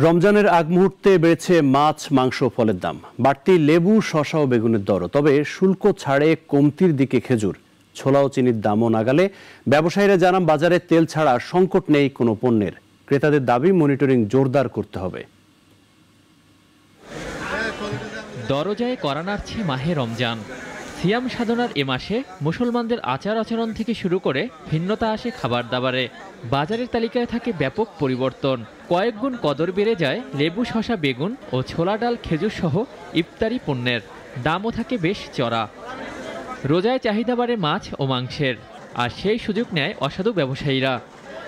রমজানের আগ মুহূর্তে বেড়েছে মাছ, মাংস, ফলের দাম। বাড়তি লেবু, শসা ও বেগুনের দরও। তবে শুল্ক ছাড়ে কমতির দিকে খেজুর, ছোলা ও চিনির দামও নাগালে। ব্যবসায়ীরা জানান, বাজারে তেল ছাড়া সংকট নেই কোনো পণ্যের। ক্রেতাদের দাবি, মনিটরিং জোরদার করতে হবে। দরজায় কড়া নাড়ছে মাহে রমজান। সিয়াম সাধনার এ মাসে মুসলমানদের আচার আচরণ থেকে শুরু করে ভিন্নতা আসে খাবার দাবারে। বাজারের তালিকায় থাকে ব্যাপক পরিবর্তন। কয়েক গুণ কদর বেড়ে যায় লেবু, শসা, বেগুন ও ছোলা, ডাল, খেজুর সহ ইফতারি পণ্যের। দামও থাকে বেশ চড়া। রোজায় চাহিদা বাড়ে মাছ ও মাংসের, আর সেই সুযোগ নেয় অসাধু ব্যবসায়ীরা।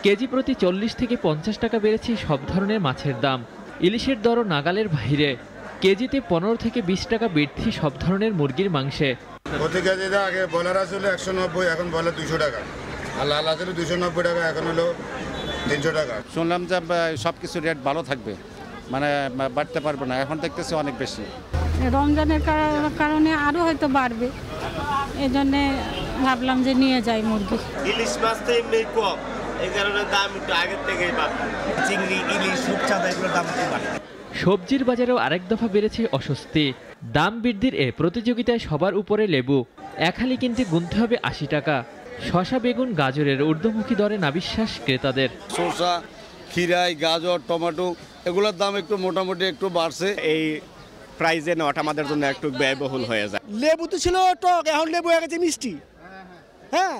কেজি প্রতি 40 থেকে 50 টাকা বেড়েছে সব ধরনের মাছের দাম। ইলিশের দরও নাগালের বাইরে। কেজিতে 15 থেকে 20 টাকা বৃদ্ধি সব ধরনের মুরগির মাংসে। প্রতি কেজিতে আগে বলার আসলে 190, এখন বলে 200 টাকা। আর লাল আসলে 290 টাকা, এখন হলো 300 টাকা। শুনলাম যে সব কিছু রেট ভালো থাকবে, মানে বাড়তে পারবে না। এখন দেখতেছি অনেক বেশি। রমজানের কারণে আরও হয়তো বাড়বে, এই জন্যে ভাবলাম যে নিয়ে যাই মুরগি। ইলিশ মাছ তো এমনি কম, এই কারণে দাম একটু আগের থেকেই বাড়বে। চিংড়ি, ইলিশ, রূপচাঁদা এগুলোর দাম একটু বাড়বে। সবজির বাজারেও আরেক দফা বেড়েছে অস্বস্তি। দাম বৃদ্ধির এ প্রতিযোগিতায় সবার উপরে লেবু। এক হালি কিনতে গুনতে হবে 80 টাকা। শসা, বেগুন, গাজরের ঊর্ধ্বমুখী দরে নাবিশ্বাস ক্রেতাদের। শসা, খিরাই, গাজর, টমেটো এগুলোর দাম একটু মোটামুটি একটু বাড়ছে। এই প্রাইজে নেওয়াটা আমাদের জন্য একটু ব্যয়বহুল হয়ে যায়। লেবু তো ছিল টক, এখন লেবু হয়ে গেছে মিষ্টি। হ্যাঁ,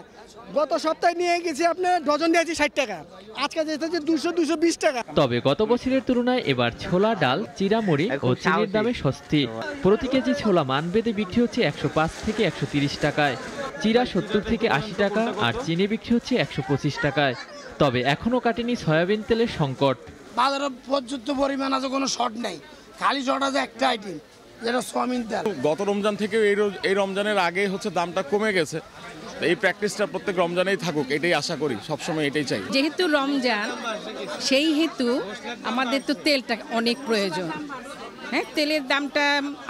গত সপ্তাহে নিয়ে গেছি আপনার ডজন দিয়েছি 60 টাকা, আজকে যেতে 200-220 টাকা। তবে গত বছরের তুলনায় এবার ছোলা, ডাল, চিড়ামুড়ি ও চিনির দামে স্বস্তি। প্রতি কেজি ছোলা মান বেঁধে বিক্রি হচ্ছে 105 থেকে 130 টাকায়, চিড়া 70 থেকে 80 টাকা, আর চিনি বিক্রি হচ্ছে 125 টাকায়। তবে এখনও কাটেনি সয়াবিন তেলের সংকট। বাজারে পর্যাপ্ত পরিমাণ আছে, কোনো শর্ট নেই, খালি শর্ট আছে একটা আইটেম, যেটা সয়াবিন তেল। গত রমজান থেকে এই রমজানের আগে হচ্ছে দামটা কমে গেছে। এই প্র্যাকটিসটা প্রত্যেক রমজানেই থাকুক, এটাই আশা করি, সবসময় এটাই চাই। যেহেতু রমজান, সেই হেতু আমাদের তো তেলটা অনেক প্রয়োজন। হ্যাঁ, তেলের দামটা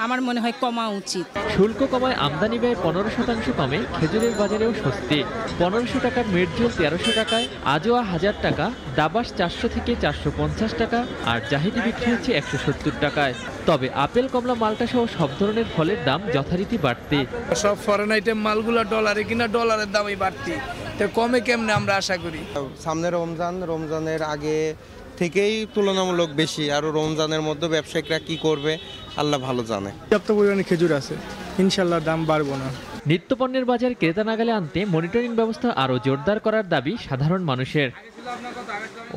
আমার মনে হয় কমা উচিত। শুল্ক কমায় আমদানি ব্যয় 15% কমে খেজুরের বাজারেও স্বস্তি। 1500 টাকার মির্জুল 1300 টাকায়, আজোয়া 1000 টাকা, দাবাস 400 থেকে 450 টাকা, আর জাহিদি বিক্রি হচ্ছে 170 টাকায়। তবে আপেল, কমলা, মালটা সহ সব ধরনের ফলের দাম যথারীতি বাড়তি। সব ফরেন আইটেম মালগুলো ডলারে কিনা, ডলারের দামই বাড়তি, তো কমে কেমনে আমরা আশা করি। সামনে রমজানের আগে থেকেই তুলনামূলক বেশি, আর রমজানের মধ্যে ব্যবসায়িকরা কি করবে আল্লাহ ভালো জানে। পর্যাপ্ত পরিমাণে খেজুর আছে, ইনশাল্লাহ দাম বাড়বো না। নিত্যপণ্যের বাজার ক্রেতা নাগালে আনতে মনিটরিং ব্যবস্থা আরও জোরদার করার দাবি সাধারণ মানুষের।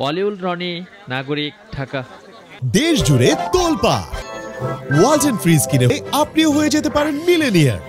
ওয়ালিউল রনি, নাগরিক, ঢাকা। দেশ জুড়ে তোলপাড়। ওয়ালটন ফ্রিজ কিনে আপনিও হয়ে যেতে পারেন মিলেনিয়ার।